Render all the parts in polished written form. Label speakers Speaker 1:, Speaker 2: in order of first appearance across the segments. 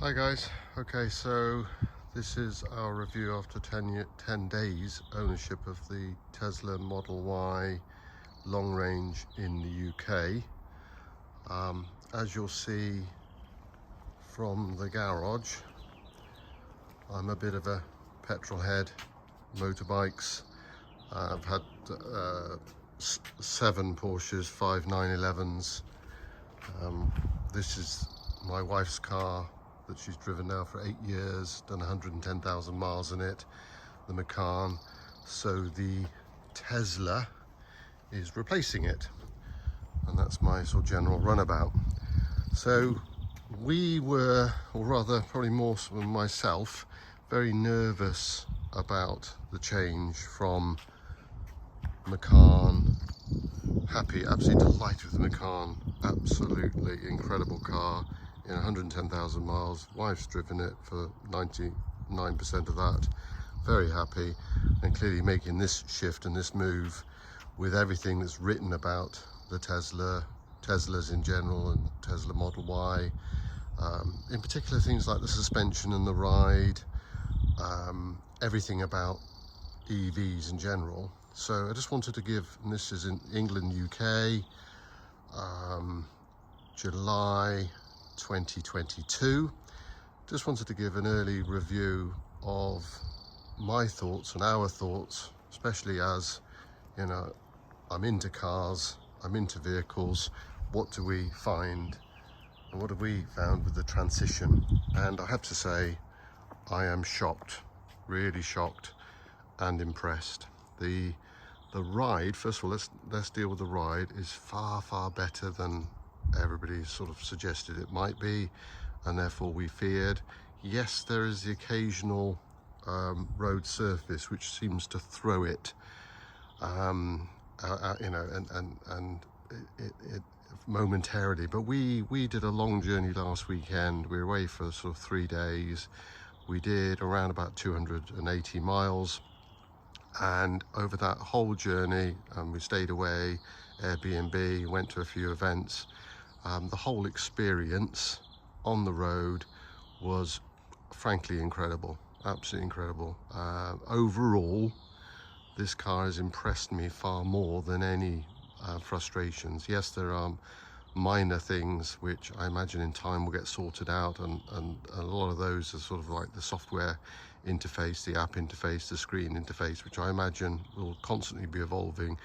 Speaker 1: Hi guys, okay, so this is our review after 10 days ownership of the Tesla Model Y long range in the UK. As you'll see from the garage, I'm a bit of a petrol head, motorbikes. I've had 7 Porsches, 5 911s. This is my wife's car that she's driven now for 8 years, done 110,000 miles in it, the Macan. So the Tesla is replacing it, and that's my sort of general runabout. So we were, or rather probably more so myself, very nervous about the change from Macan. Happy, absolutely delighted with the Macan, absolutely incredible car. 110,000 miles, wife's driven it for 99% of that, very happy, and clearly making this shift and this move with everything that's written about the Teslas in general, and Tesla Model Y, in particular things like the suspension and the ride, everything about EVs in general. So I just wanted to give, and this is in England, UK, July 2022. Just wanted to give an early review of my thoughts and our thoughts, especially as, you know, I'm into cars, I'm into vehicles. What do we find, and what have we found with the transition? And I have to say, I am shocked, really shocked and impressed. The ride, first of all, let's deal with the ride, is far better than everybody sort of suggested it might be, and therefore we feared. Yes, there is the occasional road surface which seems to throw it, you know, and it momentarily. But we did a long journey last weekend. We were away for sort of 3 days. We did around about 280 miles. And over that whole journey, we stayed away, Airbnb, went to a few events. The whole experience on the road was frankly incredible, absolutely incredible. Overall, this car has impressed me far more than any frustrations. Yes, there are minor things which I imagine in time will get sorted out, and a lot of those are sort of like the software interface, the app interface, the screen interface, which I imagine will constantly be evolving,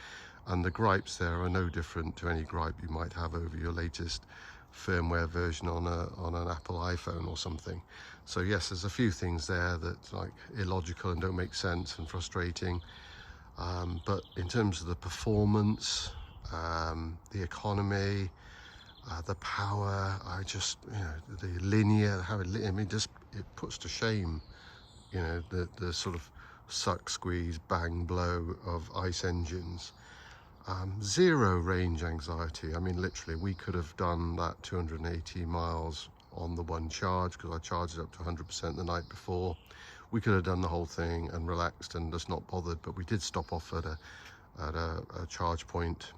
Speaker 1: and the gripes there are no different to any gripe you might have over your latest firmware version on an Apple iPhone or something. So yes, there's a few things there that like illogical and don't make sense and frustrating, but in terms of the performance, the economy, the power, I just, you know, the linear, how it, I mean, just it puts to shame, you know, the sort of suck, squeeze, bang, blow of ICE engines. Zero range anxiety. I mean, literally, we could have done that 280 miles on the one charge, because I charged it up to 100% the night before. We could have done the whole thing and relaxed and just not bothered, but we did stop off at a charge point,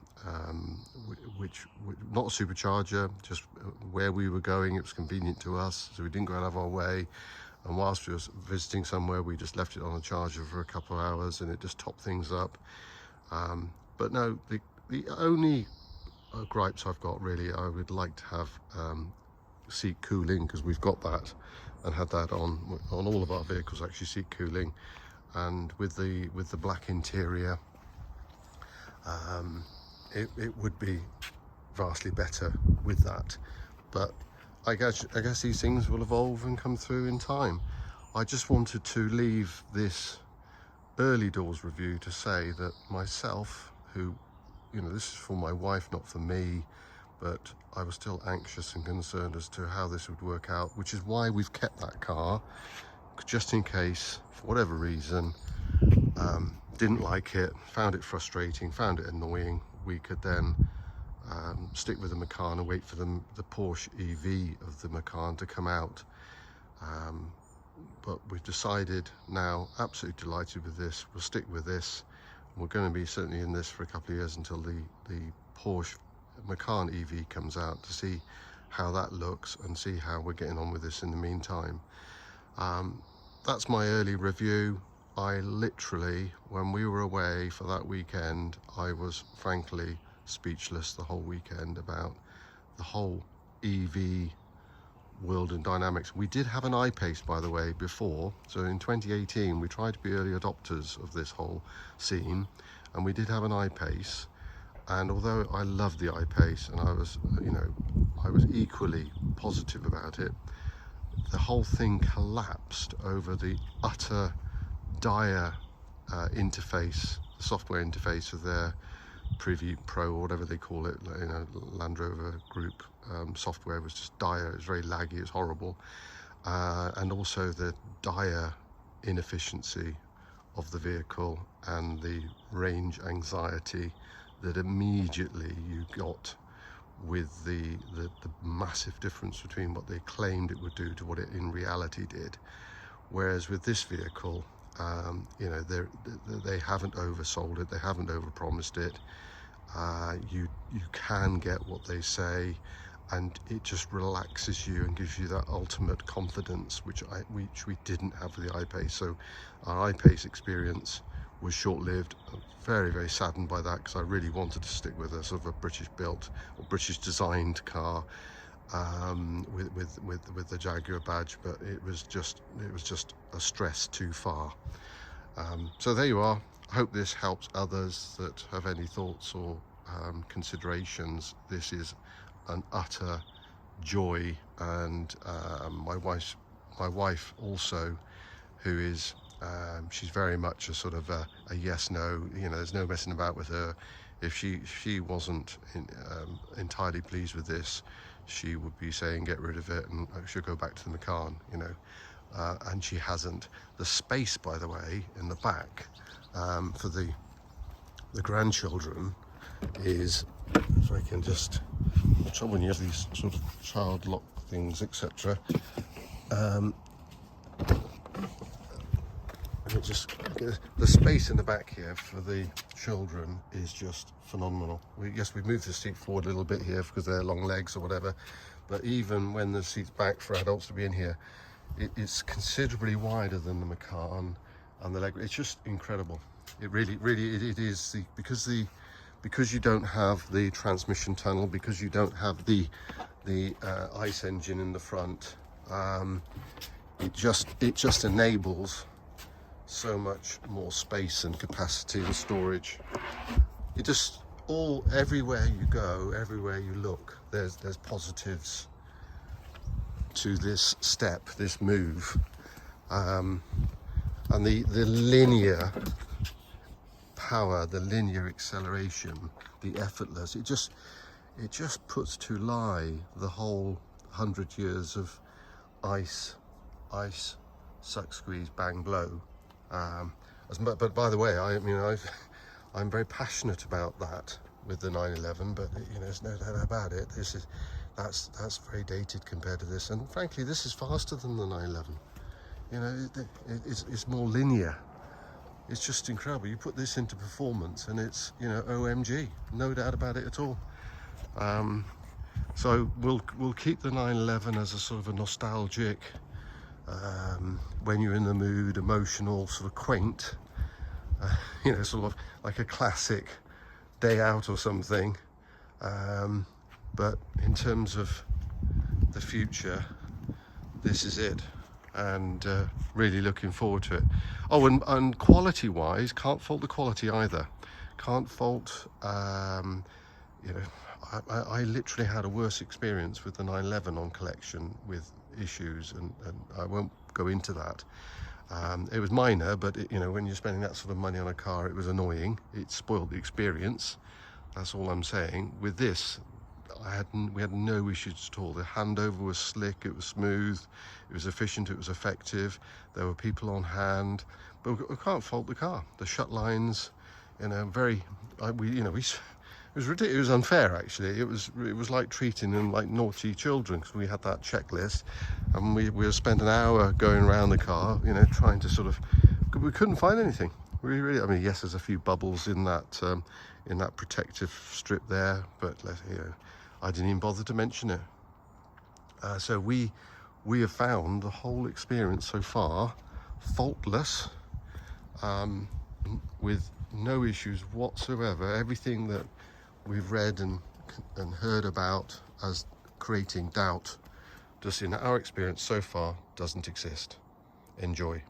Speaker 1: which not a supercharger, just where we were going. It was convenient to us, so we didn't go out of our way. And whilst we were visiting somewhere, we just left it on a charger for a couple of hours, and it just topped things up. But no, the only gripes I've got really, I would like to have seat cooling, because we've got that and had that on all of our vehicles, actually, seat cooling. And with the black interior, it would be vastly better with that. But I guess these things will evolve and come through in time. I just wanted to leave this early doors review to say that myself, who, you know, this is for my wife, not for me, but I was still anxious and concerned as to how this would work out, which is why we've kept that car, just in case, for whatever reason, didn't like it, found it frustrating, found it annoying, we could then stick with the Macan and wait for the Porsche EV of the Macan to come out. But we've decided now, absolutely delighted with this, we'll stick with this. We're going to be certainly in this for a couple of years until the Porsche Macan EV comes out, to see how that looks and see how we're getting on with this in the meantime. That's my early review. I literally, when we were away for that weekend, I was frankly speechless the whole weekend about the whole EV world and dynamics. We did have an I-Pace, by the way, before. So in 2018 we tried to be early adopters of this whole scene, and we did have an I-Pace. And although I loved the I-Pace and I was equally positive about it, the whole thing collapsed over the utter dire interface, the software interface of their Privy Pro or whatever they call it, Land Rover Group software was just dire. It was very laggy, it was horrible, and also the dire inefficiency of the vehicle and the range anxiety that immediately you got with the massive difference between what they claimed it would do to what it in reality did. Whereas with this vehicle, they haven't oversold it, they haven't overpromised it. You can get what they say, and it just relaxes you and gives you that ultimate confidence, which we didn't have with the I-Pace. So our I-Pace experience was short-lived. I'm very, very saddened by that, because I really wanted to stick with a sort of a British-built or British-designed car with the Jaguar badge, but it was just a stress too far. So there you are. I hope this helps others that have any thoughts or considerations. This is an utter joy, and my wife also, who is she's very much a sort of a yes no. There's no messing about with her. If she wasn't entirely pleased with this, she would be saying get rid of it and she'll go back to the Macan. And she hasn't. The space, by the way, in the back for the grandchildren is, if I can just, the trouble when you have these sort of child lock things, etc. The space in the back here for the children is just phenomenal. We've moved the seat forward a little bit here because they're long legs or whatever, but even when the seat's back for adults to be in here, it's considerably wider than the Macan, and the leg, it's just incredible. It really it is, because you don't have the transmission tunnel, because you don't have the ICE engine in the front, it just enables so much more space and capacity and storage. It just everywhere you go, everywhere you look, there's positives to this step, this move, and the linear power, the linear acceleration, the effortless, it just puts to lie the whole 100 years of ice, suck, squeeze, bang, blow. But by the way, I'm very passionate about that with the 911, but there's no doubt about it. That's very dated compared to this, and frankly, this is faster than the 911. It's more linear. It's just incredible. You put this into performance, and it's OMG, no doubt about it at all. So we'll keep the 911 as a sort of a nostalgic, when you're in the mood, emotional, sort of quaint, sort of like a classic day out or something. But in terms of the future, this is it, and really looking forward to it. Oh, and quality-wise, can't fault the quality either. Can't fault, I literally had a worse experience with the 911 on collection with issues, and I won't go into that. It was minor, but when you're spending that sort of money on a car, it was annoying. It spoiled the experience. That's all I'm saying. With this, we had no issues at all. The handover was slick, it was smooth, it was efficient, it was effective. There were people on hand, but we can't fault the car. The shut lines, it was ridiculous. It was unfair, actually. It was like treating them like naughty children, because we had that checklist, and we were spent an hour going around the car, trying to we couldn't find anything. Really, yes, there's a few bubbles in that protective strip there, but I didn't even bother to mention it. So we have found the whole experience so far faultless, with no issues whatsoever. Everything that we've read and heard about as creating doubt, just in our experience so far, doesn't exist. Enjoy.